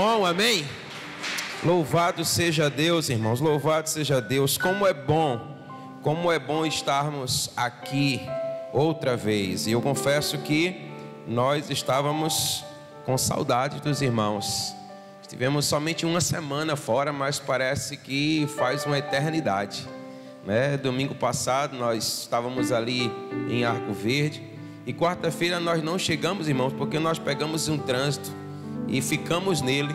bom, amém? Louvado seja Deus, irmãos, louvado seja Deus. Como é bom estarmos aqui outra vez. E eu confesso que nós estávamos com saudade dos irmãos. Estivemos somente uma semana fora, mas parece que faz uma eternidade, né? Domingo passado nós estávamos ali em Arco Verde e quarta-feira nós não chegamos, irmãos, porque nós pegamos um trânsito e ficamos nele,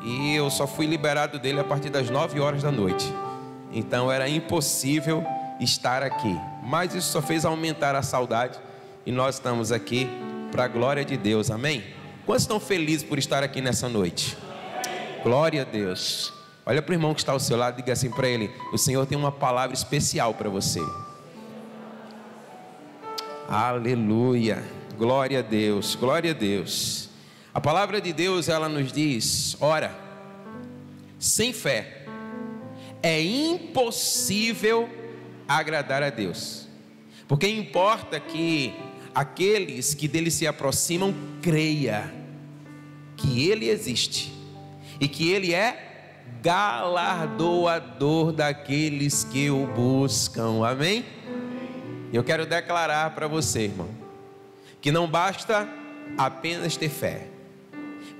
e eu só fui liberado dele a partir das 9 horas da noite. Então era impossível estar aqui, mas isso só fez aumentar a saudade, e nós estamos aqui para a glória de Deus, amém? Quantos estão felizes por estar aqui nessa noite? Glória a Deus. Olha para o irmão que está ao seu lado e diga assim para ele: o Senhor tem uma palavra especial para você. Aleluia, glória a Deus, glória a Deus. A palavra de Deus, ela nos diz: ora, sem fé é impossível agradar a Deus, porque importa que aqueles que dele se aproximam creia que ele existe e que ele é galardoador daqueles que o buscam, amém? Eu quero declarar para você, irmão, que não basta apenas ter fé,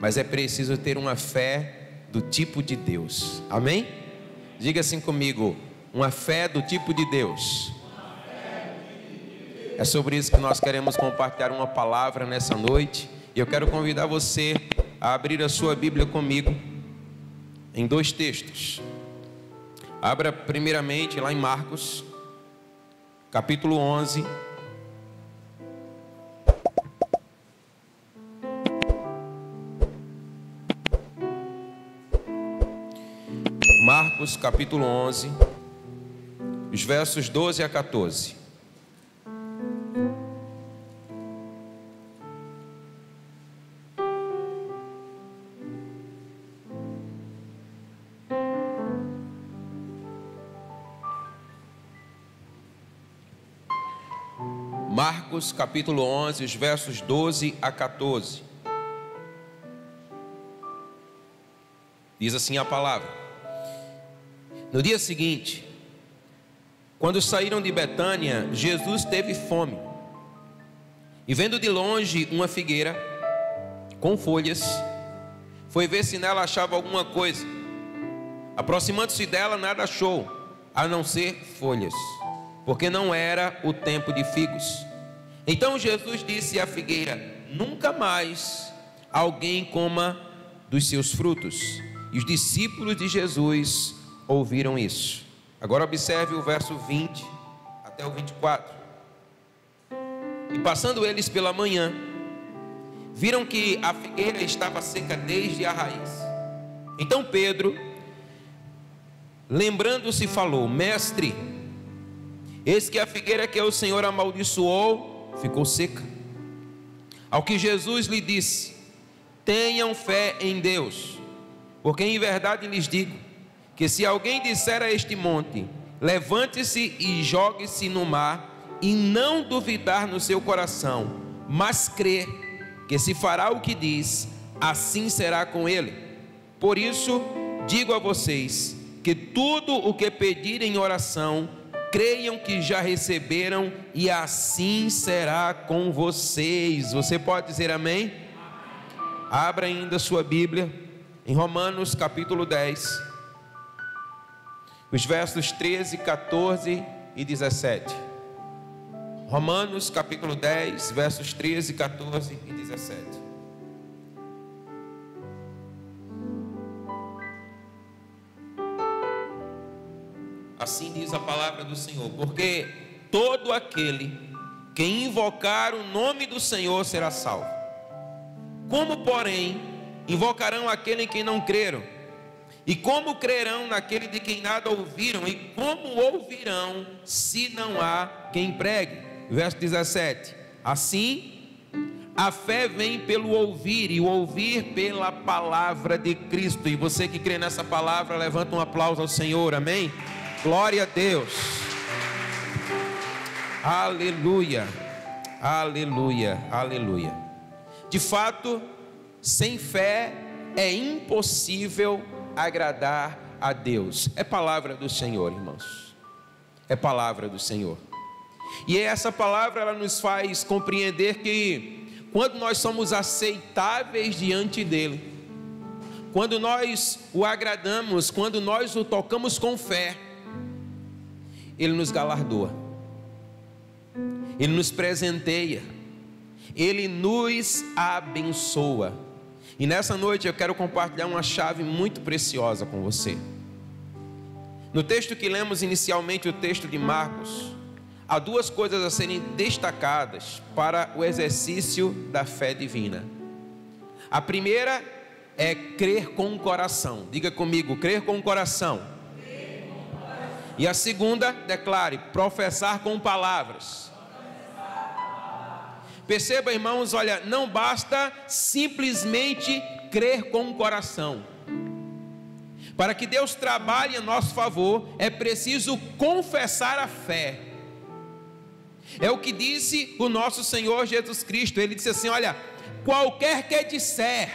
mas é preciso ter uma fé do tipo de Deus, amém? Diga assim comigo: uma fé do tipo de Deus. É sobre isso que nós queremos compartilhar uma palavra nessa noite, e eu quero convidar você a abrir a sua Bíblia comigo em 2 textos. Abra primeiramente lá em Marcos, capítulo 11. Marcos capítulo 11, os versos 12 a 14. Marcos capítulo 11, os versos 12 a 14. Diz assim a palavra: no dia seguinte, quando saíram de Betânia, Jesus teve fome. E vendo de longe uma figueira com folhas, foi ver se nela achava alguma coisa. Aproximando-se dela, nada achou, a não ser folhas, porque não era o tempo de figos. Então Jesus disse à figueira: nunca mais alguém coma dos seus frutos. E os discípulos de Jesus ouviram isso. Agora observe o verso 20 até o 24. E passando eles pela manhã, viram que a figueira estava seca desde a raiz. Então Pedro, lembrando-se, falou: mestre, eis que a figueira que o Senhor amaldiçoou ficou seca. Ao que Jesus lhe disse: tenham fé em Deus, porque em verdade lhes digo que se alguém disser a este monte: levante-se e jogue-se no mar, e não duvidar no seu coração, mas crer que se fará o que diz, assim será com ele. Por isso digo a vocês que tudo o que pedirem em oração, creiam que já receberam, e assim será com vocês. Você pode dizer amém? Abra ainda sua Bíblia em Romanos capítulo 10, os versos 13, 14 e 17. Romanos capítulo 10, versos 13, 14 e 17. Assim diz a palavra do Senhor: porque todo aquele que invocar o nome do Senhor será salvo. Como, porém, invocarão aquele em quem não creram? E como crerão naquele de quem nada ouviram? E como ouvirão se não há quem pregue? Verso 17. Assim, a fé vem pelo ouvir, e o ouvir pela palavra de Cristo. E você que crê nessa palavra, levanta um aplauso ao Senhor, amém? Glória a Deus. Aleluia, aleluia, aleluia. De fato, sem fé é impossível agradar a Deus. É palavra do Senhor, irmãos. É palavra do Senhor. E essa palavra, ela nos faz compreender que quando nós somos aceitáveis diante dele, quando nós o agradamos, quando nós o tocamos com fé, ele nos galardoa, ele nos presenteia, ele nos abençoa. E nessa noite eu quero compartilhar uma chave muito preciosa com você. No texto que lemos inicialmente, o texto de Marcos, há duas coisas a serem destacadas para o exercício da fé divina. A primeira é crer com o coração. Diga comigo, crer com o coração. E a segunda, declare, professar com palavras. Perceba, irmãos, olha, não basta simplesmente crer com o coração. Para que Deus trabalhe a nosso favor, é preciso confessar a fé. É o que disse o nosso Senhor Jesus Cristo. Ele disse assim, olha, qualquer que disser,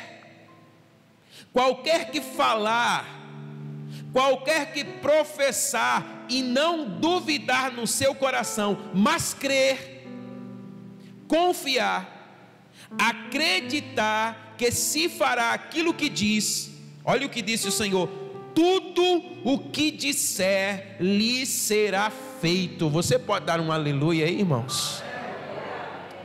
qualquer que falar, qualquer que professar e não duvidar no seu coração, mas crer, confiar, acreditar que se fará aquilo que diz. Olha o que disse o Senhor: tudo o que disser lhe será feito. Você pode dar um aleluia aí, irmãos?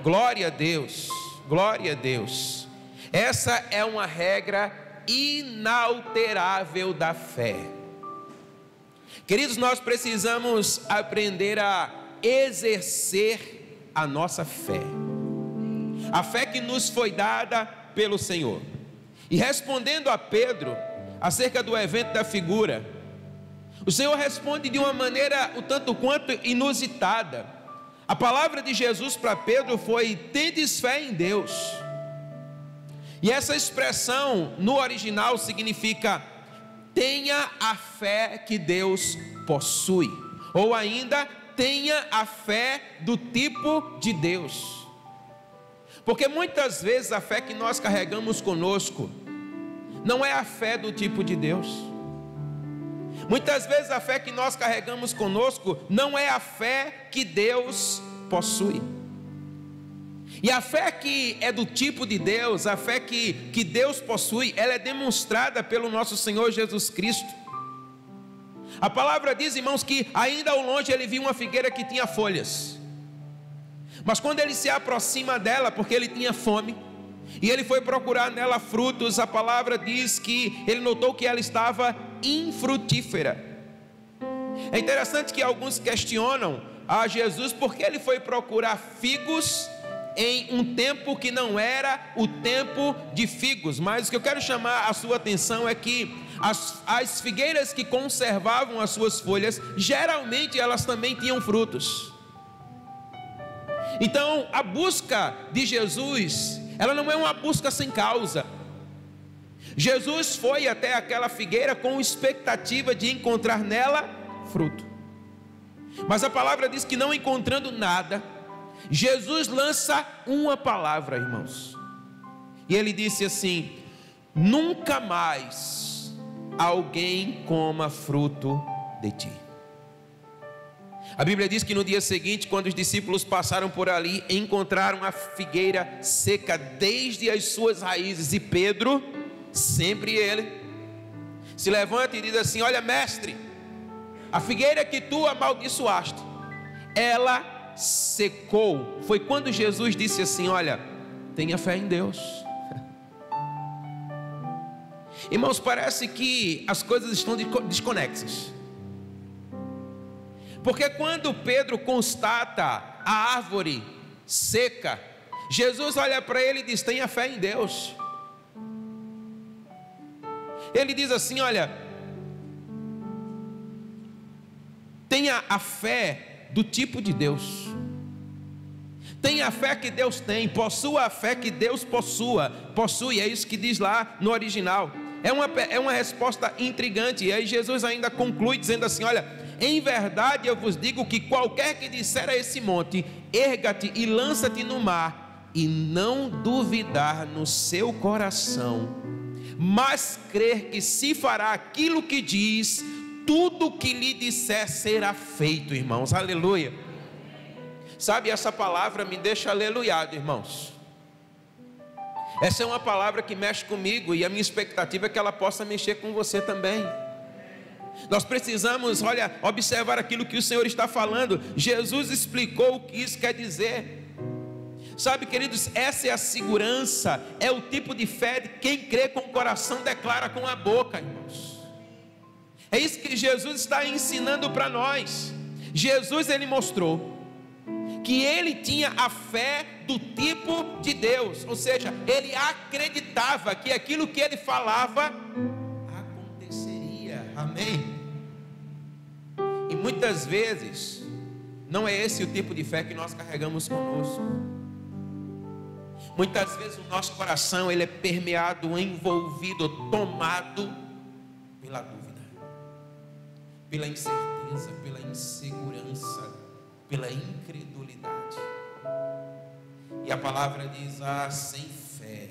Glória a Deus, glória a Deus. Essa é uma regra inalterável da fé. Queridos, nós precisamos aprender a exercer a nossa fé, a fé que nos foi dada pelo Senhor. E respondendo a Pedro acerca do evento da figura, o Senhor responde de uma maneira o tanto quanto inusitada. A palavra de Jesus para Pedro foi: tendes fé em Deus. E essa expressão no original significa: tenha a fé que Deus possui, ou ainda, tenha a fé do tipo de Deus. Porque muitas vezes a fé que nós carregamos conosco não é a fé do tipo de Deus. Muitas vezes a fé que nós carregamos conosco não é a fé que Deus possui. E a fé que é do tipo de Deus, a fé que Deus possui, ela é demonstrada pelo nosso Senhor Jesus Cristo. A palavra diz, irmãos, que ainda ao longe ele viu uma figueira que tinha folhas. Mas quando ele se aproxima dela, porque ele tinha fome, e ele foi procurar nela frutos, a palavra diz que ele notou que ela estava infrutífera. É interessante que alguns questionam a Jesus porque ele foi procurar figos em um tempo que não era o tempo de figos. Mas o que eu quero chamar a sua atenção é que as figueiras que conservavam as suas folhas, geralmente elas também tinham frutos. Então a busca de Jesus, ela não é uma busca sem causa. Jesus foi até aquela figueira com expectativa de encontrar nela fruto. Mas a palavra diz que não encontrando nada, Jesus lança uma palavra, irmãos. E ele disse assim: nunca mais alguém coma fruto de ti. A Bíblia diz que no dia seguinte, quando os discípulos passaram por ali, encontraram a figueira seca desde as suas raízes. E Pedro, sempre ele, se levanta e diz assim: olha, mestre, a figueira que tu amaldiçoaste, ela secou. Foi quando Jesus disse assim: olha, tenha fé em Deus. Irmãos, parece que as coisas estão desconexas. Porque quando Pedro constata a árvore seca, Jesus olha para ele e diz: tenha fé em Deus. Ele diz assim: olha, tenha a fé do tipo de Deus. Tenha a fé que Deus tem, possua a fé que Deus possui, é isso que diz lá no original. É uma resposta intrigante. E aí Jesus ainda conclui dizendo assim: olha, em verdade eu vos digo que qualquer que disser a esse monte, erga-te e lança-te no mar, e não duvidar no seu coração, mas crer que se fará aquilo que diz, tudo o que lhe disser será feito, irmãos. Aleluia. Sabe, essa palavra me deixa aleluiado, irmãos. Essa é uma palavra que mexe comigo, e a minha expectativa é que ela possa mexer com você também. Nós precisamos, observar aquilo que o Senhor está falando. Jesus explicou o que isso quer dizer. Sabe, queridos, essa é a segurança, é o tipo de fé de quem crê com o coração, declara com a boca, irmãos. É isso que Jesus está ensinando para nós. Jesus, ele mostrou que ele tinha a fé do tipo de Deus, ou seja, ele acreditava que aquilo que ele falava aconteceria. Amém? E muitas vezes não é esse o tipo de fé que nós carregamos conosco. Muitas vezes o nosso coração, ele é permeado, envolvido, tomado pela dúvida, pela incerteza, pela insegurança, pela incredulidade. E a palavra diz: sem fé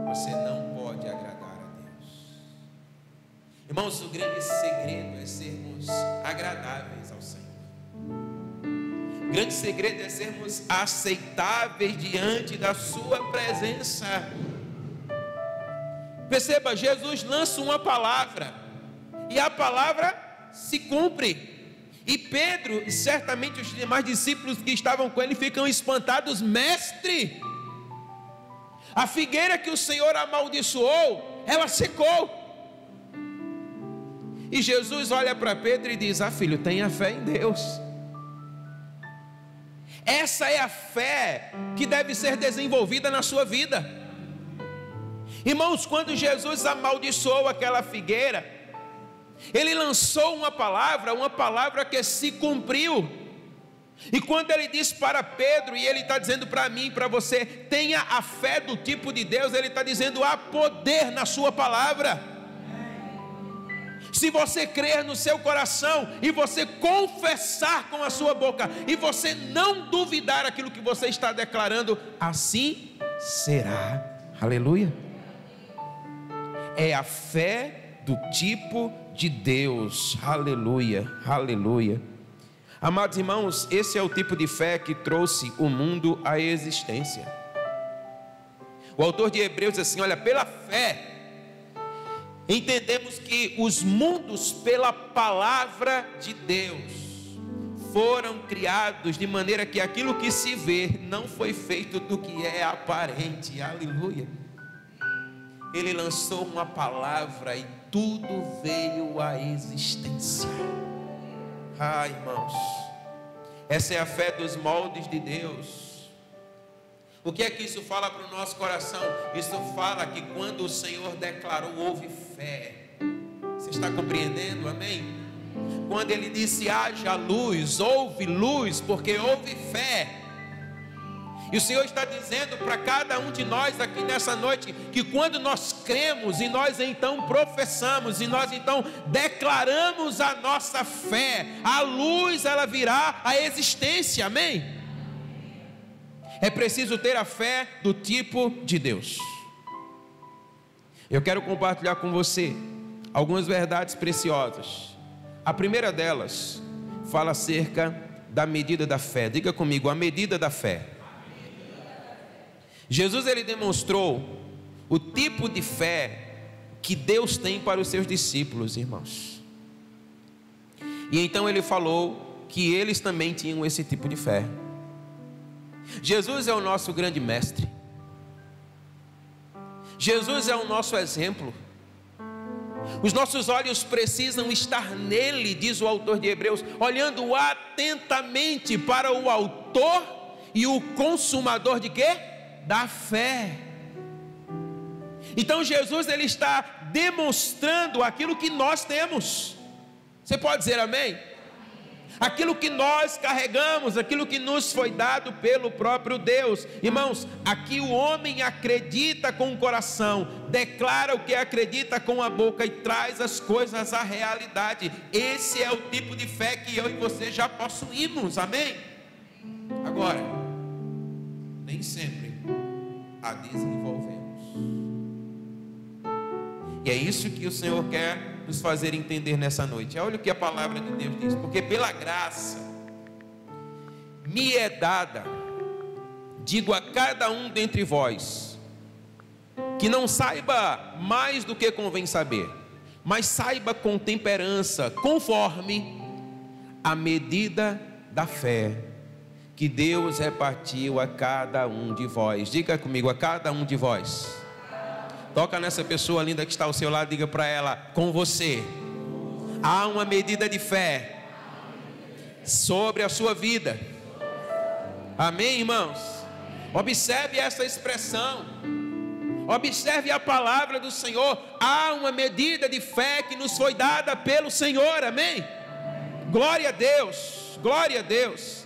você não pode agradar a Deus. Irmãos, o grande segredo é sermos agradáveis ao Senhor. O grande segredo é sermos aceitáveis diante da sua presença. Perceba, Jesus lança uma palavra, e a palavra se cumpre. E Pedro, e certamente os demais discípulos que estavam com ele, ficam espantados. Mestre, a figueira que o Senhor amaldiçoou, ela secou. E Jesus olha para Pedro e diz: filho, tenha fé em Deus. Essa é a fé que deve ser desenvolvida na sua vida. Irmãos, quando Jesus amaldiçoou aquela figueira, ele lançou uma palavra que se cumpriu. E quando ele diz para Pedro, e ele está dizendo para mim e para você, tenha a fé do tipo de Deus, ele está dizendo: há poder na sua palavra. Se você crer no seu coração, e você confessar com a sua boca, e você não duvidar aquilo que você está declarando, assim será. Aleluia. É a fé do tipo de Deus. Aleluia, aleluia. Amados irmãos, esse é o tipo de fé que trouxe o mundo à existência. O autor de Hebreus diz assim: olha, pela fé entendemos que os mundos, pela palavra de Deus, foram criados de maneira que aquilo que se vê não foi feito do que é aparente. Aleluia. Ele lançou uma palavra e tudo veio à existência. Irmãos, essa é a fé dos moldes de Deus. O que é que isso fala para o nosso coração? Isso fala que quando o Senhor declarou, houve fé. Você está compreendendo? Amém? Quando ele disse haja luz, houve luz, porque houve fé. E o Senhor está dizendo para cada um de nós aqui nessa noite, que quando nós cremos, e nós então professamos, e nós então declaramos a nossa fé, a luz ela virá à existência. Amém? É preciso ter a fé do tipo de Deus. Eu quero compartilhar com você algumas verdades preciosas. A primeira delas fala acerca da medida da fé. Diga comigo, a medida da fé. Jesus, ele demonstrou o tipo de fé que Deus tem para os seus discípulos, irmãos. E então ele falou que eles também tinham esse tipo de fé. Jesus é o nosso grande mestre. Jesus é o nosso exemplo. Os nossos olhos precisam estar nele, diz o autor de Hebreus, olhando atentamente para o autor e o consumador de quê? Da fé. Então Jesus, ele está demonstrando aquilo que nós temos. Você pode dizer amém? Aquilo que nós carregamos, aquilo que nos foi dado pelo próprio Deus. Irmãos, aqui o homem acredita com o coração, declara o que acredita com a boca e traz as coisas à realidade. Esse é o tipo de fé que eu e você já possuímos, amém? Agora, nem sempre a desenvolvemos. E é isso que o Senhor quer nos fazer entender nessa noite. Olha o que a palavra de Deus diz: porque pela graça me é dada, digo a cada um dentre vós, que não saiba mais do que convém saber, mas saiba com temperança, conforme a medida da fé que Deus repartiu a cada um de vós. Diga comigo: a cada um de vós. Toca nessa pessoa linda que está ao seu lado, diga para ela: com você há uma medida de fé sobre a sua vida. Amém, irmãos? Observe essa expressão, observe a palavra do Senhor. Há uma medida de fé que nos foi dada pelo Senhor. Amém? Glória a Deus, glória a Deus.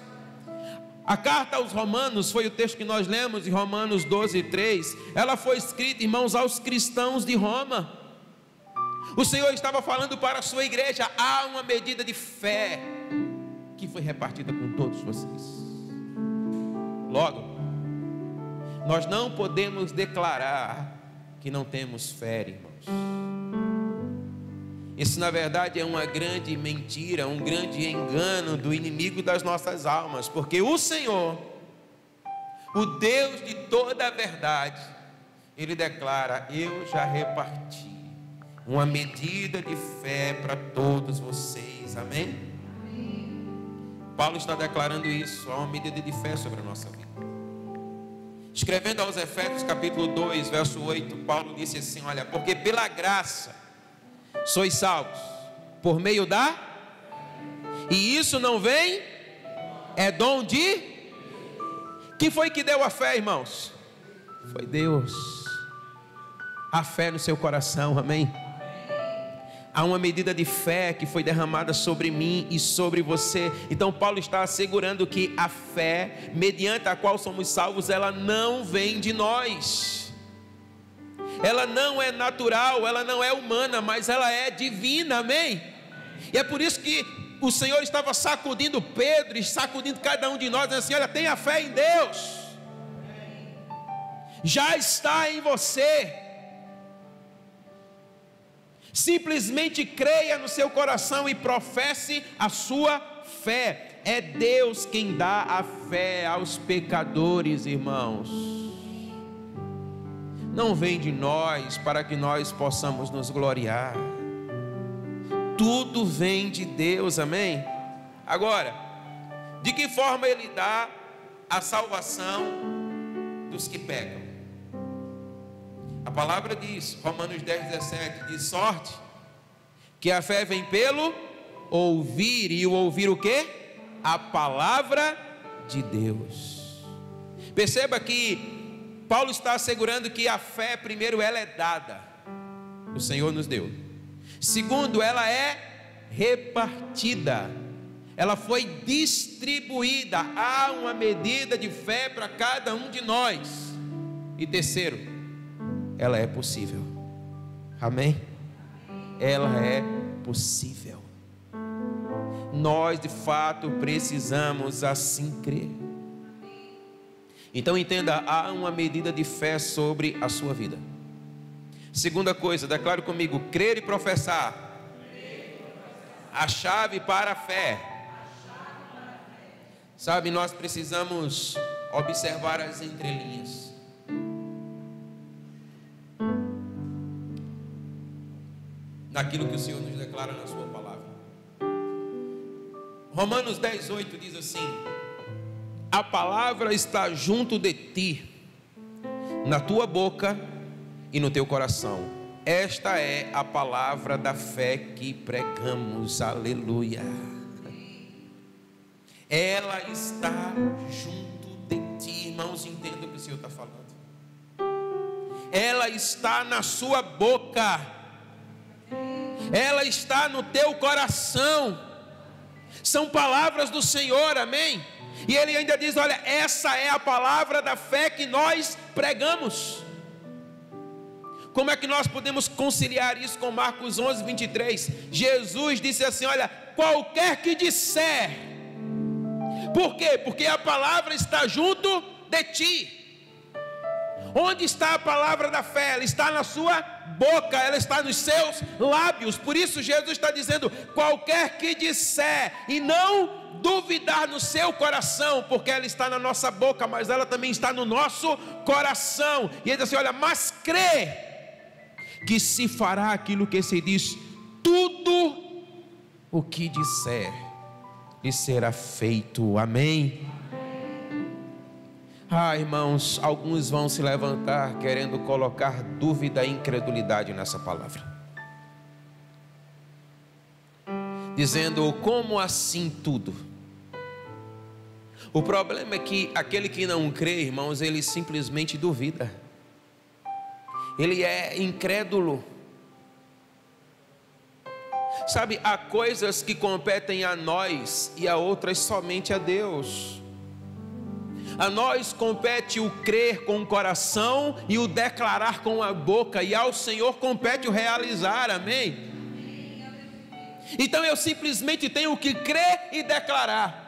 A carta aos Romanos foi o texto que nós lemos em Romanos 12:3. Ela foi escrita, irmãos, aos cristãos de Roma. O Senhor estava falando para a sua igreja: há uma medida de fé que foi repartida com todos vocês. Logo, nós não podemos declarar que não temos fé, irmãos. Isso na verdade é uma grande mentira, um grande engano do inimigo das nossas almas, porque o Senhor, o Deus de toda a verdade, Ele declara: eu já reparti uma medida de fé para todos vocês. Amém? Paulo está declarando isso, há uma medida de fé sobre a nossa vida. Escrevendo aos Efésios capítulo 2, verso 8, Paulo disse assim: olha, porque pela graça sois salvos por meio da, e isso não vem, é dom de, quem foi que deu a fé, irmãos? Foi Deus. A fé no seu coração, amém? Há uma medida de fé que foi derramada sobre mim e sobre você. Então Paulo está assegurando que a fé, mediante a qual somos salvos, ela não vem de nós. Ela não é natural, ela não é humana, mas ela é divina, amém? E é por isso que o Senhor estava sacudindo Pedro e sacudindo cada um de nós, dizendo assim: olha, tenha fé em Deus, já está em você. Simplesmente creia no seu coração e professe a sua fé. É Deus quem dá a fé aos pecadores, irmãos. Não vem de nós para que nós possamos nos gloriar. Tudo vem de Deus, amém? Agora, de que forma Ele dá a salvação dos que pecam? A palavra diz, Romanos 10:17, de sorte que a fé vem pelo ouvir, e o ouvir o quê? A palavra de Deus. Perceba que Paulo está assegurando que a fé, primeiro, ela é dada, o Senhor nos deu. Segundo, ela é repartida, ela foi distribuída. Há uma medida de fé para cada um de nós. E terceiro, ela é possível. Amém? Ela é possível. Nós de fato precisamos assim crer. Então entenda, há uma medida de fé sobre a sua vida. Segunda coisa, declare comigo: crer e professar. A chave para a fé. Sabe, nós precisamos observar as entrelinhas. Naquilo que o Senhor nos declara na sua palavra. Romanos 10:8 diz assim: a palavra está junto de ti, na tua boca e no teu coração. Esta é a palavra da fé que pregamos. Aleluia. Ela está junto de ti, irmãos, entenda o que o Senhor está falando. Ela está na sua boca, ela está no teu coração. São palavras do Senhor, amém? E ele ainda diz: olha, essa é a palavra da fé que nós pregamos. Como é que nós podemos conciliar isso com Marcos 11:23? Jesus disse assim: olha, qualquer que disser. Por quê? Porque a palavra está junto de ti. Onde está a palavra da fé? Ela está na sua boca, ela está nos seus lábios. Por isso Jesus está dizendo: qualquer que disser e não duvidar no seu coração, porque ela está na nossa boca, mas ela também está no nosso coração. E ele diz assim: olha, mas crê que se fará aquilo que se diz, tudo o que disser lhe será feito. Amém? Irmãos, alguns vão se levantar querendo colocar dúvida e incredulidade nessa palavra, dizendo: como assim tudo? O problema é que aquele que não crê, irmãos, ele simplesmente duvida, ele é incrédulo. Sabe, há coisas que competem a nós e a outras somente a Deus. A nós compete o crer com o coração e o declarar com a boca, e ao Senhor compete o realizar. Amém? Então eu simplesmente tenho que crer e declarar,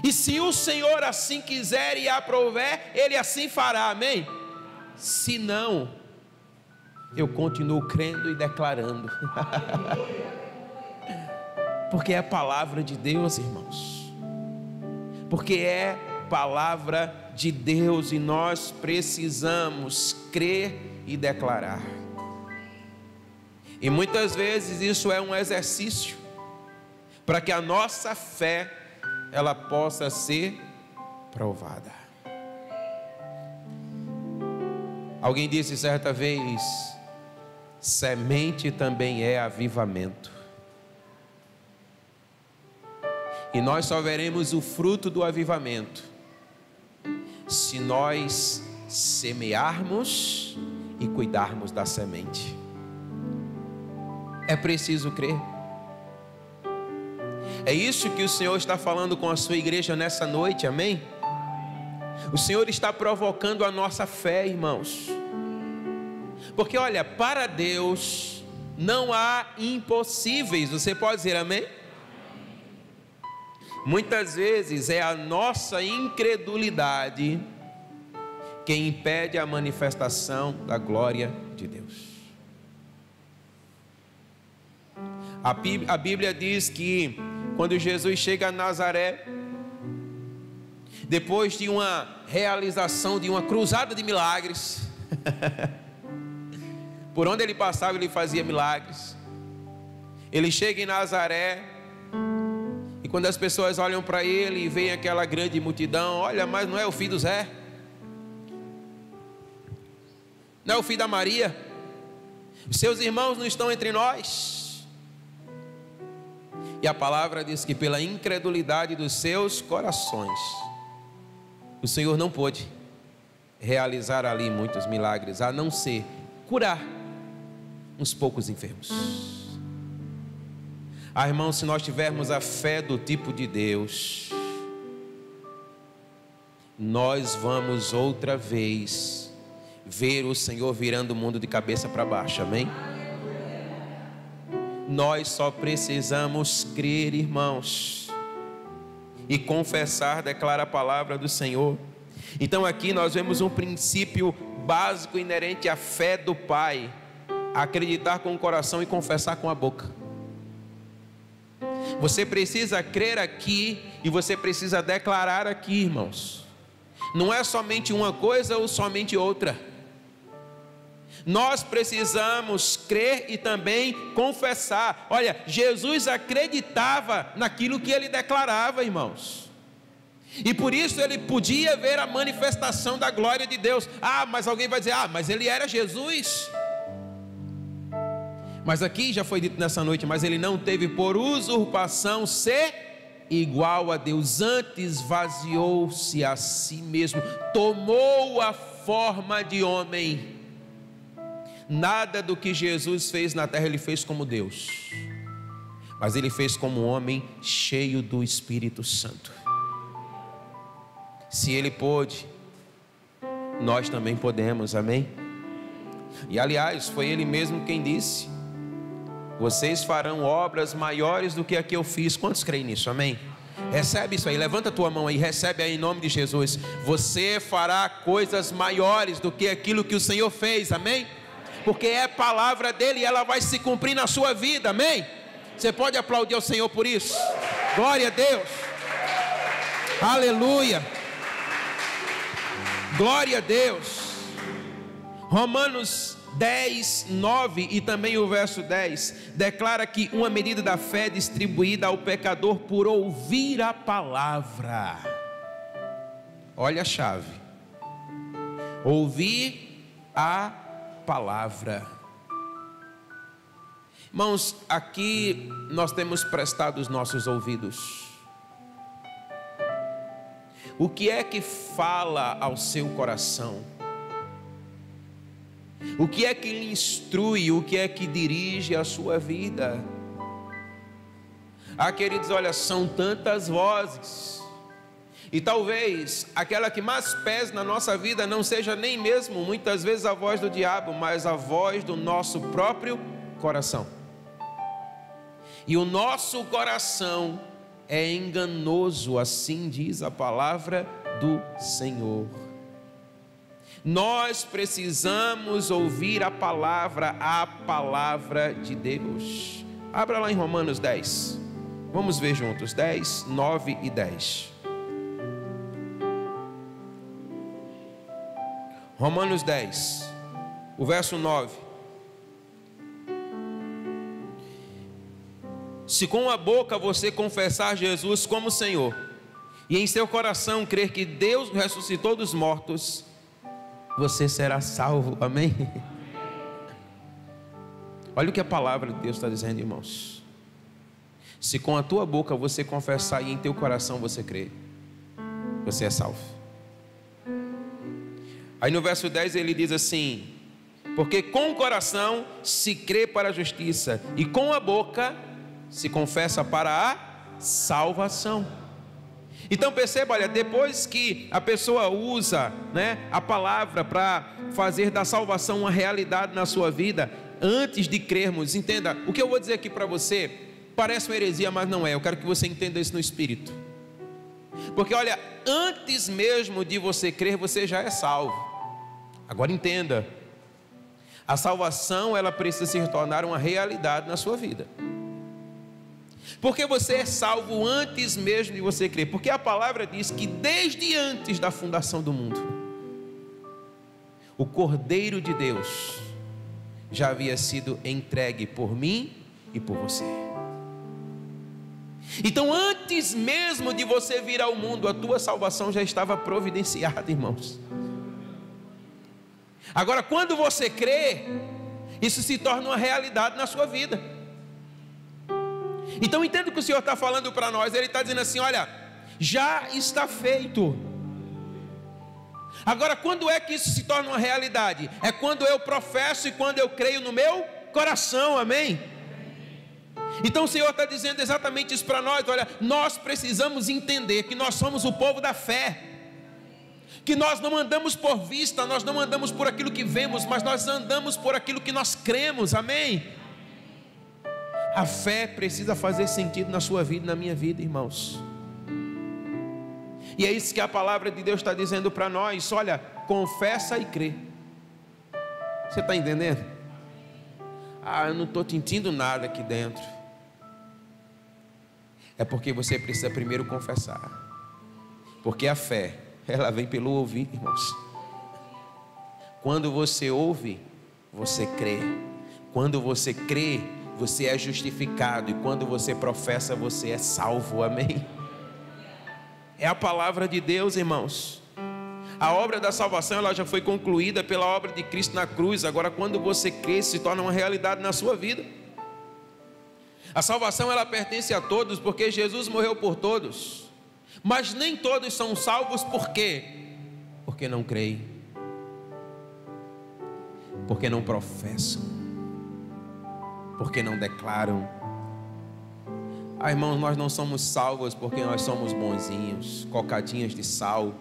e se o Senhor assim quiser e aprouver, Ele assim fará. Amém? Se não, eu continuo crendo e declarando, porque é a palavra de Deus, irmãos, porque é palavra de Deus, e nós precisamos crer e declarar. E muitas vezes isso é um exercício para que a nossa fé ela possa ser provada. Alguém disse certa vez: semente também é avivamento. E nós só veremos o fruto do avivamento se nós semearmos e cuidarmos da semente. É preciso crer. É isso que o Senhor está falando com a sua igreja nessa noite, amém? O Senhor está provocando a nossa fé, irmãos, porque olha, para Deus não há impossíveis. Você pode dizer amém? Muitas vezes é a nossa incredulidade que impede a manifestação da glória de Deus. A Bíblia diz que quando Jesus chega a Nazaré, depois de uma realização de uma cruzada de milagres, por onde ele passava ele fazia milagres. Ele chega em Nazaré, e quando as pessoas olham para ele e veem aquela grande multidão: olha, mas não é o filho do Zé? Não é o filho da Maria? Os seus irmãos não estão entre nós? E a palavra diz que pela incredulidade dos seus corações, o Senhor não pôde realizar ali muitos milagres, a não ser curar uns poucos enfermos. Irmãos, se nós tivermos a fé do tipo de Deus, nós vamos outra vez ver o Senhor virando o mundo de cabeça para baixo, amém? Nós só precisamos crer, irmãos, e confessar, declarar a palavra do Senhor. Então aqui nós vemos um princípio básico inerente à fé do Pai: acreditar com o coração e confessar com a boca. Você precisa crer aqui e você precisa declarar aqui, irmãos. Não é somente uma coisa ou somente outra. Nós precisamos crer e também confessar. Olha, Jesus acreditava naquilo que ele declarava, irmãos, e por isso ele podia ver a manifestação da glória de Deus. Mas alguém vai dizer: mas ele era Jesus. Mas aqui já foi dito nessa noite: mas ele não teve por usurpação ser igual a Deus, antes esvaziou-se a si mesmo, tomou a forma de homem. Nada do que Jesus fez na terra ele fez como Deus, mas ele fez como homem cheio do Espírito Santo. Se ele pôde, nós também podemos, amém? E aliás, foi ele mesmo quem disse: vocês farão obras maiores do que a que eu fiz. Quantos creem nisso, amém? Recebe isso aí, levanta a tua mão aí, recebe aí em nome de Jesus. Você fará coisas maiores do que aquilo que o Senhor fez, amém? Porque é palavra dele e ela vai se cumprir na sua vida, amém? Você pode aplaudir ao Senhor por isso? Glória a Deus, aleluia, glória a Deus. Romanos 10, 9 e também o verso 10 declara que uma medida da fé é distribuída ao pecador por ouvir a palavra. Olha a chave: ouvir a palavra. Irmãos, aqui nós temos prestado os nossos ouvidos. O que é que fala ao seu coração? O que é que lhe instrui? O que é que dirige a sua vida? Ah, queridos, olha, são tantas vozes. E talvez aquela que mais pesa na nossa vida não seja nem mesmo muitas vezes a voz do diabo, mas a voz do nosso próprio coração. E o nosso coração é enganoso, assim diz a palavra do Senhor. Nós precisamos ouvir a palavra de Deus. Abra lá em Romanos 10. Vamos ver juntos, 10, 9 e 10. Romanos 10, o verso 9. Se com a boca você confessar Jesus como Senhor, e em seu coração crer que Deus o ressuscitou dos mortos, você será salvo, amém? Olha o que a palavra de Deus está dizendo, irmãos. Se com a tua boca você confessar e em teu coração você crer, você é salvo. Aí no verso 10 ele diz assim: porque com o coração se crê para a justiça, e com a boca se confessa para a salvação. Então perceba, olha, depois que a pessoa usa, a palavra para fazer da salvação uma realidade na sua vida, antes de crermos, entenda, o que eu vou dizer aqui para você, parece uma heresia, mas não é, eu quero que você entenda isso no Espírito. Porque olha, antes mesmo de você crer, você já é salvo. Agora entenda, a salvação ela precisa se tornar uma realidade na sua vida. Porque você é salvo antes mesmo de você crer. Porque a palavra diz que desde antes da fundação do mundo, o Cordeiro de Deus já havia sido entregue por mim e por você. Então antes mesmo de você vir ao mundo, a tua salvação já estava providenciada, irmãos. Agora quando você crê, isso se torna uma realidade na sua vida. Então entenda o que o Senhor está falando para nós. Ele está dizendo assim, olha, já está feito. Agora quando é que isso se torna uma realidade? É quando eu professo e quando eu creio no meu coração, amém? Então o Senhor está dizendo exatamente isso para nós. Olha, nós precisamos entender que nós somos o povo da fé, que nós não andamos por vista, nós não andamos por aquilo que vemos, mas nós andamos por aquilo que nós cremos, amém? A fé precisa fazer sentido na sua vida e na minha vida, irmãos. E é isso que a palavra de Deus está dizendo para nós. Olha, confessa e crê. Você está entendendo? Ah, eu não estou sentindo nada aqui dentro. É porque você precisa primeiro confessar. Porque a fé, ela vem pelo ouvir, irmãos. Quando você ouve, você crê. Quando você crê, você é justificado, e quando você professa, você é salvo, amém? É a palavra de Deus, irmãos. A obra da salvação, ela já foi concluída pela obra de Cristo na cruz. Agora quando você crê, se torna uma realidade na sua vida. A salvação, ela pertence a todos, porque Jesus morreu por todos. Mas nem todos são salvos, por quê? Porque não creem, porque não professam, porque não declaram. Ah, irmãos, nós não somos salvos porque nós somos bonzinhos, cocadinhas de sal,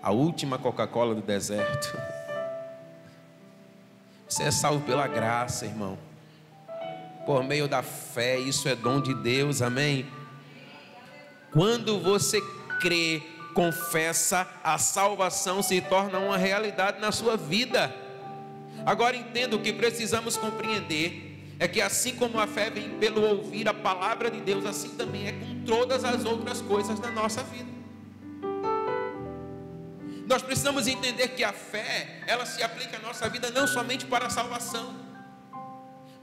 a última Coca-Cola do deserto. Você é salvo pela graça, irmão, por meio da fé. Isso é dom de Deus, amém? Quando você crê, confessa, a salvação se torna uma realidade na sua vida. Agora entenda, o que precisamos compreender é que assim como a fé vem pelo ouvir a palavra de Deus, assim também é com todas as outras coisas da nossa vida. Nós precisamos entender que a fé, ela se aplica à nossa vida não somente para a salvação,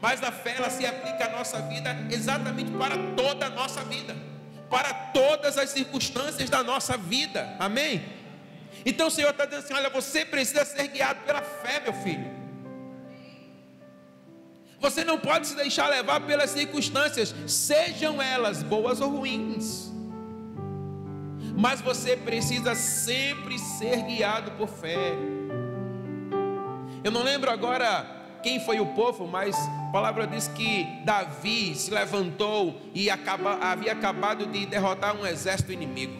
mas a fé, ela se aplica à nossa vida exatamente para toda a nossa vida, para todas as circunstâncias da nossa vida, amém? Então o Senhor está dizendo assim: olha, você precisa ser guiado pela fé, meu filho. Você não pode se deixar levar pelas circunstâncias, sejam elas boas ou ruins, mas você precisa sempre ser guiado por fé. Eu não lembro agora quem foi o povo, mas a palavra diz que Davi se levantou e havia acabado de derrotar um exército inimigo.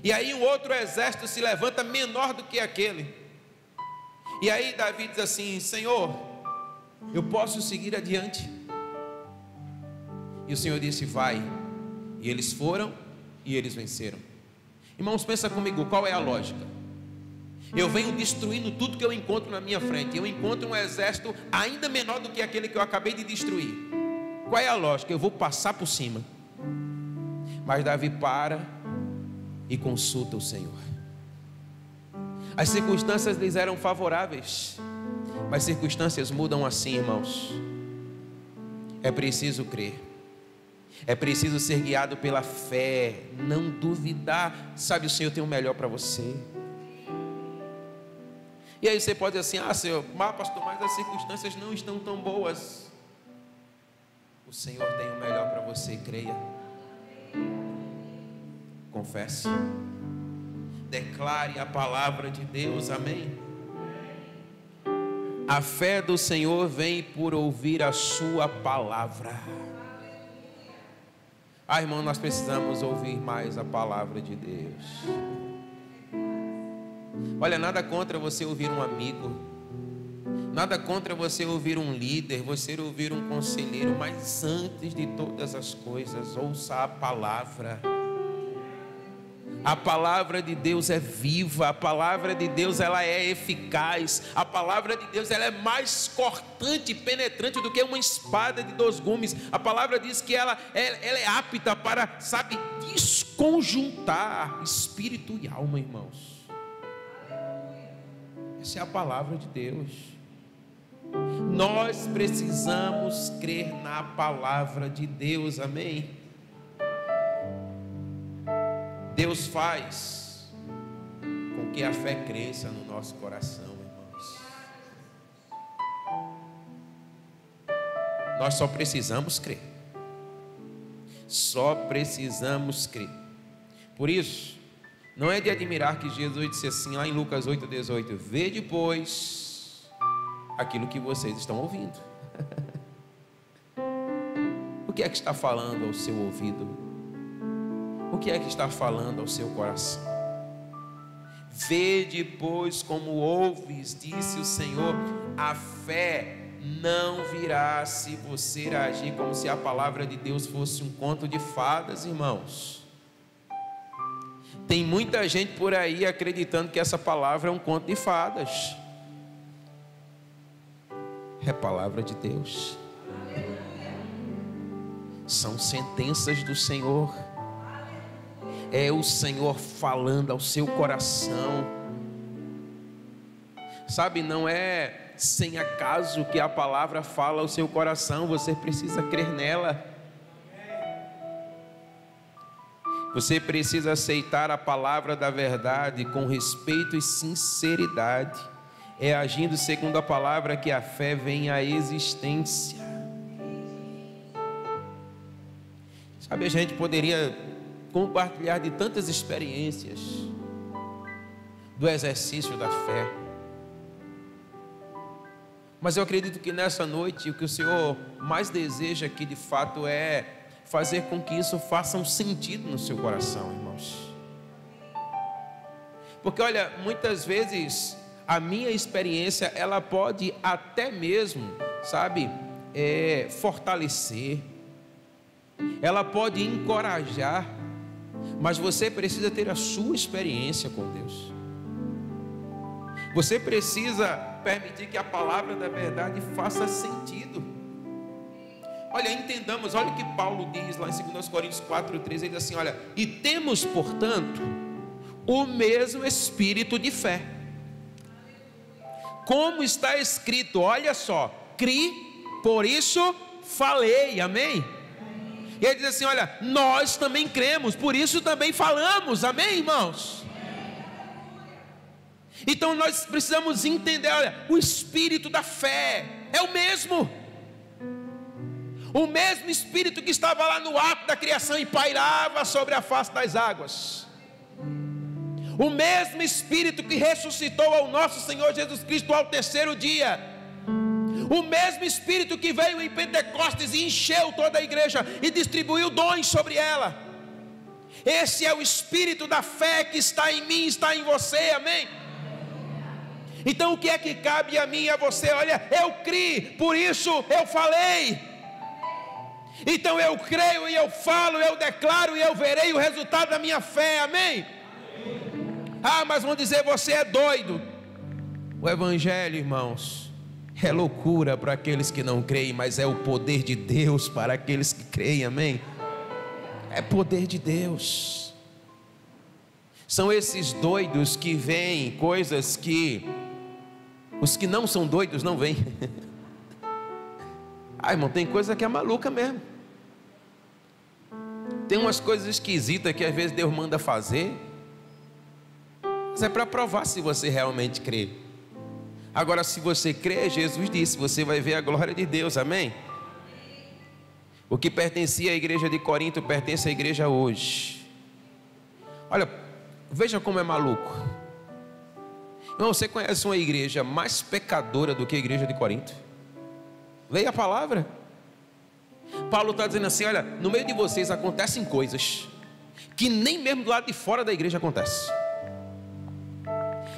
E aí um outro exército se levanta menor do que aquele. E aí Davi diz assim: Senhor, eu posso seguir adiante? E o Senhor disse: vai. E eles foram e eles venceram. Irmãos, pensa comigo, qual é a lógica? Eu venho destruindo tudo que eu encontro na minha frente. Eu encontro um exército ainda menor do que aquele que eu acabei de destruir. Qual é a lógica? Eu vou passar por cima. Mas Davi para e consulta o Senhor. As circunstâncias lhes eram favoráveis, mas circunstâncias mudam assim, irmãos. É preciso crer, é preciso ser guiado pela fé, não duvidar. Sabe, o Senhor tem o melhor para você. E aí você pode dizer assim: ah, Senhor, pastor, mas as circunstâncias não estão tão boas. O Senhor tem o melhor para você, creia. Confesse, declare a palavra de Deus, amém? A fé do Senhor vem por ouvir a sua palavra. Ah, irmão, nós precisamos ouvir mais a palavra de Deus. Olha, nada contra você ouvir um amigo, nada contra você ouvir um líder, você ouvir um conselheiro, mas antes de todas as coisas, ouça a palavra. A palavra de Deus é viva, a palavra de Deus ela é eficaz, a palavra de Deus ela é mais cortante e penetrante do que uma espada de 2 gumes. A palavra diz que ela é apta para, sabe, desconjuntar espírito e alma, irmãos. Essa é a palavra de Deus. Nós precisamos crer na palavra de Deus, amém? Deus faz com que a fé cresça no nosso coração, irmãos. Nós só precisamos crer. Só precisamos crer. Por isso, não é de admirar que Jesus disse assim lá em Lucas 8,18: vede, pois, aquilo que vocês estão ouvindo. O que é que está falando ao seu ouvido? O que é que está falando ao seu coração? Vede, pois, como ouves, disse o Senhor. A fé não virá se você agir como se a palavra de Deus fosse um conto de fadas, irmãos. Tem muita gente por aí acreditando que essa palavra é um conto de fadas. É palavra de Deus. São sentenças do Senhor. É o Senhor falando ao seu coração. Sabe, não é sem acaso que a palavra fala ao seu coração. Você precisa crer nela. Você precisa aceitar a palavra da verdade com respeito e sinceridade. É agindo segundo a palavra que a fé vem à existência. Sabe, a gente poderia compartilhar de tantas experiências do exercício da fé, mas eu acredito que nessa noite o que o Senhor mais deseja aqui de fato é fazer com que isso faça um sentido no seu coração, irmãos. Porque olha, muitas vezes a minha experiência ela pode até mesmo, sabe, fortalecer, ela pode encorajar, mas você precisa ter a sua experiência com Deus. Você precisa permitir que a palavra da verdade faça sentido. Olha, entendamos, olha o que Paulo diz lá em 2 Coríntios 4:13, ele diz assim, olha, e temos, portanto, o mesmo espírito de fé, como está escrito, olha só, criei, por isso falei, amém? E ele diz assim, olha, nós também cremos, por isso também falamos, amém, irmãos? Então nós precisamos entender, olha, o espírito da fé é o mesmo espírito que estava lá no ato da criação e pairava sobre a face das águas, o mesmo espírito que ressuscitou ao nosso Senhor Jesus Cristo ao terceiro dia, o mesmo espírito que veio em Pentecostes e encheu toda a igreja e distribuiu dons sobre ela. Esse é o espírito da fé que está em mim, está em você, amém? Então o que é que cabe a mim e a você? Olha, eu criei, por isso eu falei. Então eu creio e eu falo, eu declaro e eu verei o resultado da minha fé, amém? Ah, mas vão dizer, você é doido. O evangelho, irmãos, é loucura para aqueles que não creem, mas é o poder de Deus para aqueles que creem, amém? É poder de Deus. São esses doidos que veem coisas que os que não são doidos não veem. Ah, irmão, tem coisa que é maluca mesmo. Tem umas coisas esquisitas que às vezes Deus manda fazer, mas é para provar se você realmente crê. Agora, se você crê, Jesus disse, você vai ver a glória de Deus, amém? O que pertencia à igreja de Corinto pertence à igreja hoje. Olha, veja como é maluco. Irmão, você conhece uma igreja mais pecadora do que a igreja de Corinto? Leia a palavra. Paulo está dizendo assim, olha, no meio de vocês acontecem coisas que nem mesmo do lado de fora da igreja acontece.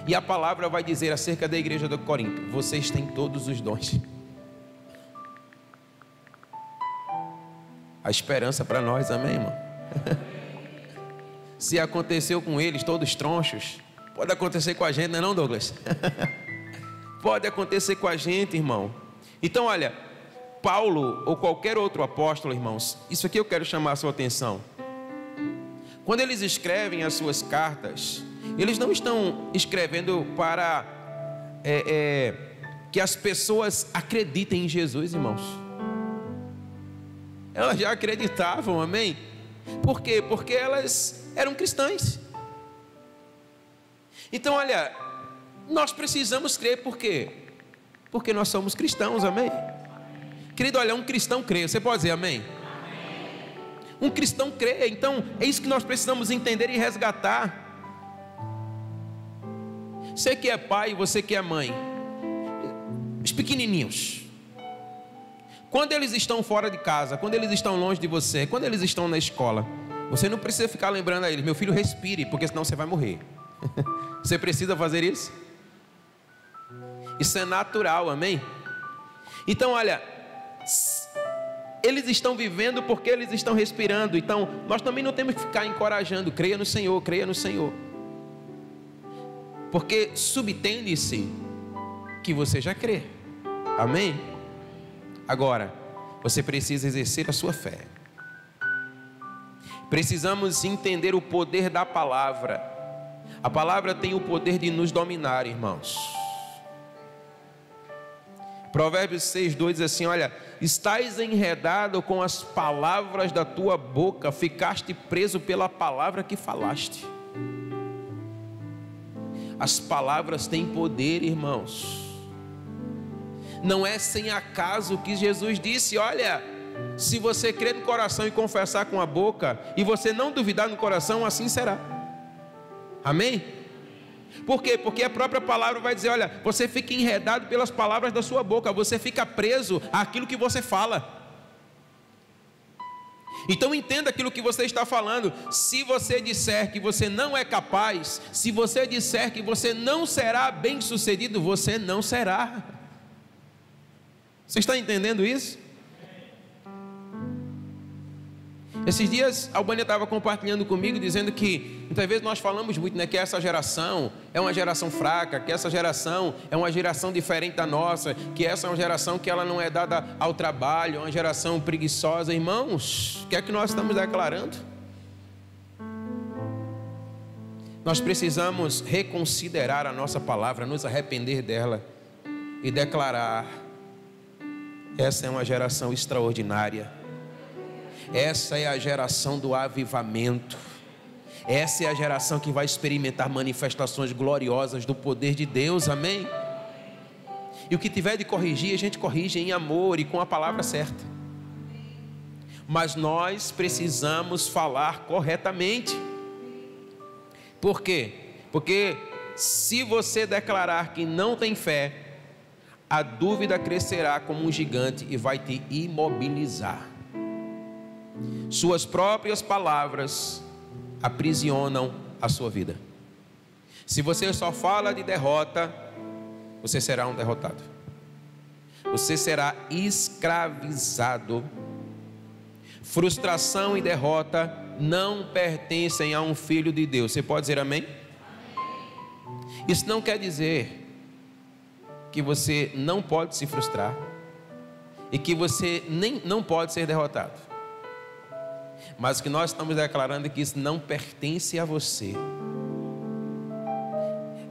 E a palavra vai dizer acerca da igreja de Corinto, vocês têm todos os dons. A esperança para nós, amém, irmão? Se aconteceu com eles, todos tronchos, pode acontecer com a gente, não é não, Douglas? Pode acontecer com a gente, irmão. Então, olha, Paulo ou qualquer outro apóstolo, irmãos, isso aqui eu quero chamar a sua atenção. Quando eles escrevem as suas cartas, eles não estão escrevendo para que as pessoas acreditem em Jesus, irmãos. Elas já acreditavam, amém? Por quê? Porque elas eram cristãs. Então, olha, nós precisamos crer, por quê? Porque nós somos cristãos, amém? Querido, olha, um cristão crê, você pode dizer amém? Um cristão crê, então é isso que nós precisamos entender e resgatar. Você que é pai, você que é mãe, os pequenininhos, quando eles estão fora de casa, quando eles estão longe de você, quando eles estão na escola, você não precisa ficar lembrando a eles, meu filho, respire, porque senão você vai morrer. Você precisa fazer isso? Isso é natural, amém? Então, olha, eles estão vivendo porque eles estão respirando. Então, nós também não temos que ficar encorajando, creia no Senhor, creia no Senhor. Porque subtende-se que você já crê, amém? Agora, você precisa exercer a sua fé. Precisamos entender o poder da palavra. A palavra tem o poder de nos dominar, irmãos. Provérbios 6:2 diz assim, olha, estás enredado com as palavras da tua boca, ficaste preso pela palavra que falaste. As palavras têm poder, irmãos. Não é sem acaso que Jesus disse, olha, se você crer no coração e confessar com a boca, e você não duvidar no coração, assim será. Amém? Por quê? Porque a própria palavra vai dizer, olha, você fica enredado pelas palavras da sua boca, você fica preso àquilo que você fala. Então entenda aquilo que você está falando. Se você disser que você não é capaz, se você disser que você não será bem sucedido, você não será. Você está entendendo isso? Esses dias a Albânia estava compartilhando comigo, dizendo que muitas vezes nós falamos muito, né, que essa geração é uma geração fraca, que essa geração é uma geração diferente da nossa, que essa é uma geração que ela não é dada ao trabalho, é uma geração preguiçosa. Irmãos, o que é que nós estamos declarando? Nós precisamos reconsiderar a nossa palavra, nos arrepender dela e declarar: essa é uma geração extraordinária. Essa é a geração do avivamento. Essa é a geração que vai experimentar manifestações gloriosas do poder de Deus, amém? E o que tiver de corrigir, a gente corrige em amor e com a palavra certa. Mas nós precisamos falar corretamente. Por quê? Porque se você declarar que não tem fé, a dúvida crescerá como um gigante e vai te imobilizar. Suas próprias palavras aprisionam a sua vida. Se você só fala de derrota, você será um derrotado. Você será escravizado. Frustração e derrota não pertencem a um filho de Deus. Você pode dizer amém? Isso não quer dizer que você não pode se frustrar e que você não pode ser derrotado. Mas o que nós estamos declarando é que isso não pertence a você.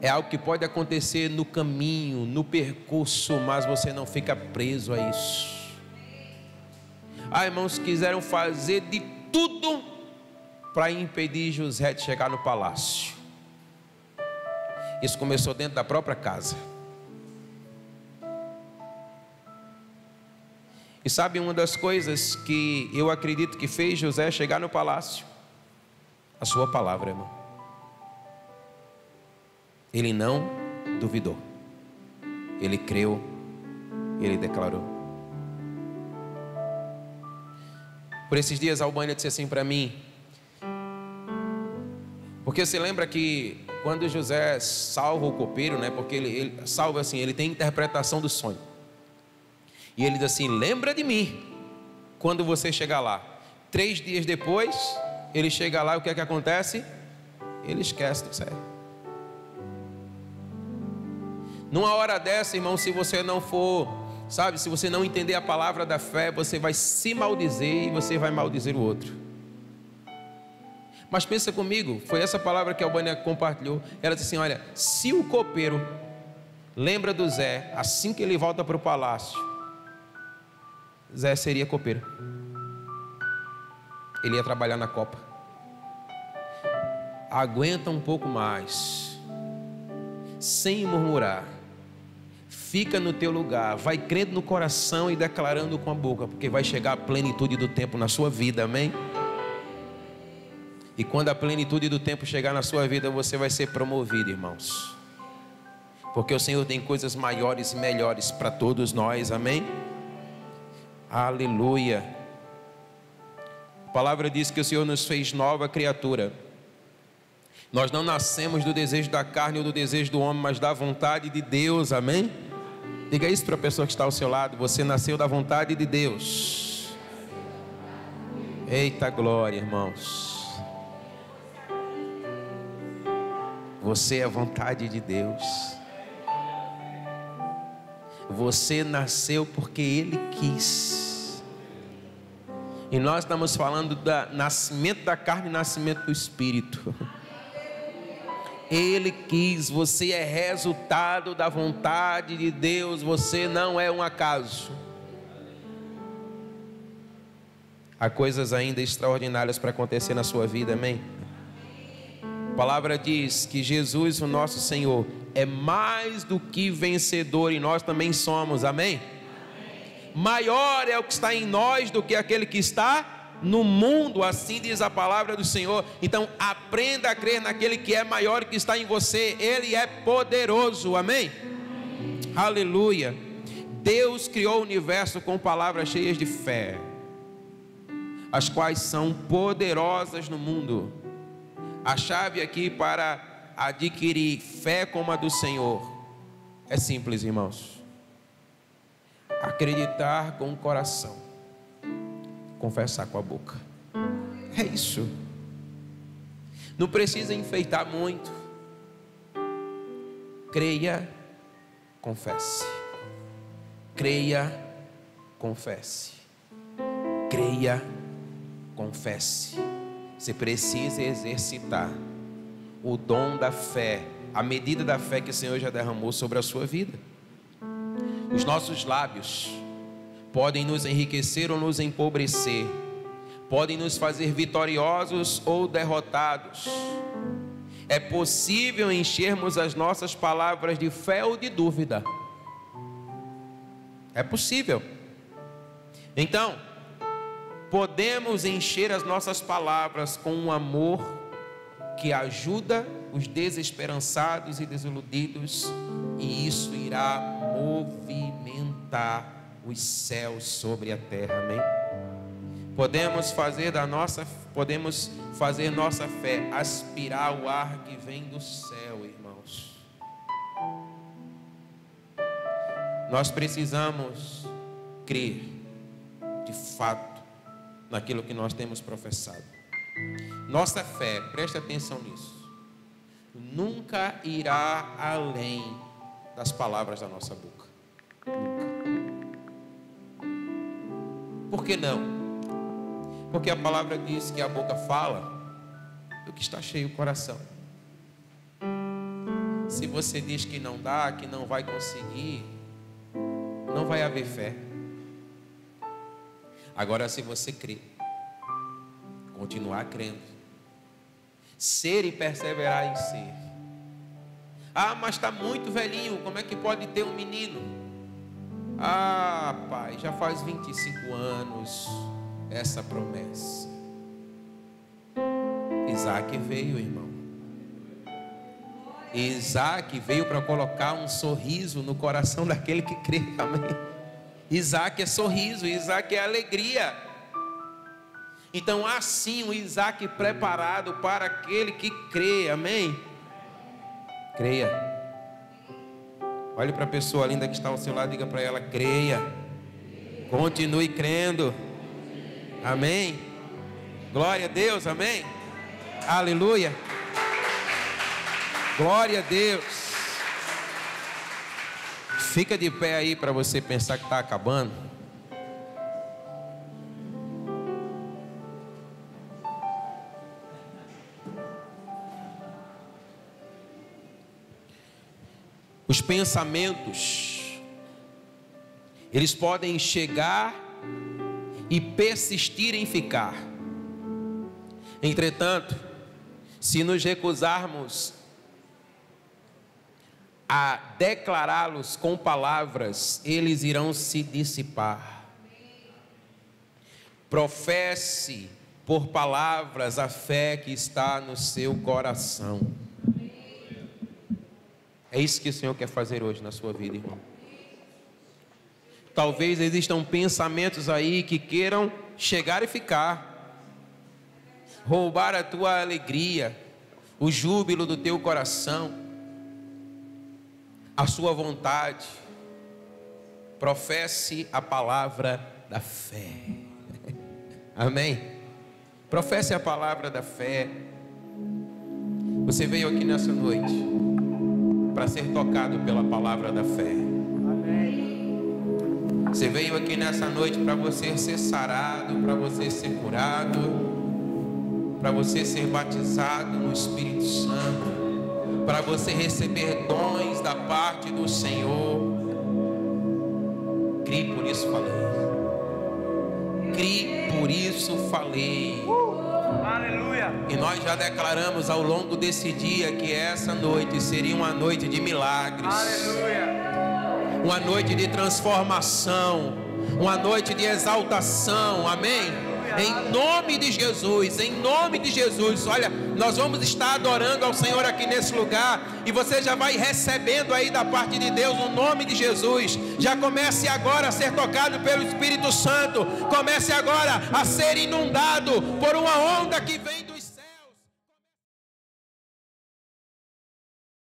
É algo que pode acontecer no caminho, no percurso, mas você não fica preso a isso. Irmãos, quiseram fazer de tudo para impedir José de chegar no palácio. Isso começou dentro da própria casa. E sabe uma das coisas que eu acredito que fez José chegar no palácio? A sua palavra, irmão. Ele não duvidou. Ele creu. Ele declarou. Por esses dias a Albânia disse assim para mim: porque você lembra que quando José salva o copeiro, né? Porque ele salva assim, ele tem interpretação do sonho. E ele diz assim: lembra de mim quando você chegar lá. 3 dias depois, ele chega lá e o que é que acontece? Ele esquece do céu. Numa hora dessa, irmão, se você não for, sabe, se você não entender a palavra da fé, você vai se maldizer e você vai maldizer o outro. Mas pensa comigo, foi essa palavra que a Albânia compartilhou. Ela disse assim: olha, se o copeiro lembra do Zé, assim que ele volta para o palácio, Zé seria copeiro. Ele ia trabalhar na copa. Aguenta um pouco mais, sem murmurar. Fica no teu lugar, vai crendo no coração e declarando com a boca, porque vai chegar a plenitude do tempo na sua vida, amém? E quando a plenitude do tempo chegar na sua vida, você vai ser promovido, irmãos. Porque o Senhor tem coisas maiores e melhores para todos nós, amém? Aleluia. A palavra diz que o Senhor nos fez nova criatura. Nós não nascemos do desejo da carne ou do desejo do homem, mas da vontade de Deus, amém? Diga isso para a pessoa que está ao seu lado: você nasceu da vontade de Deus. Eita glória, irmãos. Você é a vontade de Deus. Você nasceu porque Ele quis. E nós estamos falando do nascimento da carne e nascimento do Espírito. Ele quis, você é resultado da vontade de Deus, você não é um acaso. Há coisas ainda extraordinárias para acontecer na sua vida, amém? A palavra diz que Jesus, o nosso Senhor, é mais do que vencedor, e nós também somos, amém? Maior é o que está em nós do que aquele que está no mundo, assim diz a palavra do Senhor. Então aprenda a crer naquele que é maior, que está em você. Ele é poderoso, amém? Aleluia. Deus criou o universo com palavras cheias de fé, as quais são poderosas no mundo. A chave aqui para adquirir fé como a do Senhor é simples, irmãos: acreditar com o coração, confessar com a boca. É isso. Não precisa enfeitar muito. Creia, confesse. Creia, confesse. Creia, confesse. Você precisa exercitar o dom da fé, a medida da fé que o Senhor já derramou sobre a sua vida. Os nossos lábios podem nos enriquecer ou nos empobrecer, podem nos fazer vitoriosos ou derrotados. É possível enchermos as nossas palavras de fé ou de dúvida. É possível. Então, podemos encher as nossas palavras com um amor que ajuda os desesperançados e desiludidos, e isso irá movimentar os céus sobre a terra. Amém? Podemos fazer nossa fé aspirar o ar que vem do céu, irmãos. Nós precisamos crer de fato naquilo que nós temos professado. Nossa fé, preste atenção nisso, nunca irá além das palavras da nossa boca. Nunca. Por que não? Porque a palavra diz que a boca fala do que está cheio o coração. Se você diz que não dá, que não vai conseguir, não vai haver fé. Agora, se você crer, continuar crendo, ser e perseverar em ser. Ah, mas está muito velhinho, como é que pode ter um menino? Ah, pai, já faz 25 anos essa promessa. Isaac veio, irmão. Isaac veio para colocar um sorriso no coração daquele que crê. Amém? Isaac é sorriso, Isaac é alegria. Então há sim um Isaac preparado para aquele que crê. Amém? Creia. Olhe para a pessoa linda que está ao seu lado, diga para ela: creia. Continue crendo. Amém? Glória a Deus, amém? Aleluia. Glória a Deus. Fica de pé aí para você pensar que está acabando. Os pensamentos, eles podem chegar e persistir em ficar. Entretanto, se nos recusarmos a declará-los com palavras, eles irão se dissipar. Professe por palavras a fé que está no seu coração. É isso que o Senhor quer fazer hoje na sua vida, irmão. Talvez existam pensamentos aí que queiram chegar e ficar, roubar a tua alegria, o júbilo do teu coração, a sua vontade. Professe a palavra da fé. Amém? Professe a palavra da fé. Você veio aqui nessa noite para ser tocado pela palavra da fé. Amém. Você veio aqui nessa noite para você ser sarado, para você ser curado, para você ser batizado no Espírito Santo, para você receber dons da parte do Senhor. Crie, por isso falei. Crie, por isso falei. Aleluia. E nós já declaramos ao longo desse dia que essa noite seria uma noite de milagres. Aleluia. Uma noite de transformação, uma noite de exaltação. Amém? Em nome de Jesus, em nome de Jesus. Olha, nós vamos estar adorando ao Senhor aqui nesse lugar, e você já vai recebendo aí da parte de Deus o nome de Jesus. Já comece agora a ser tocado pelo Espírito Santo. Comece agora a ser inundado por uma onda que vem do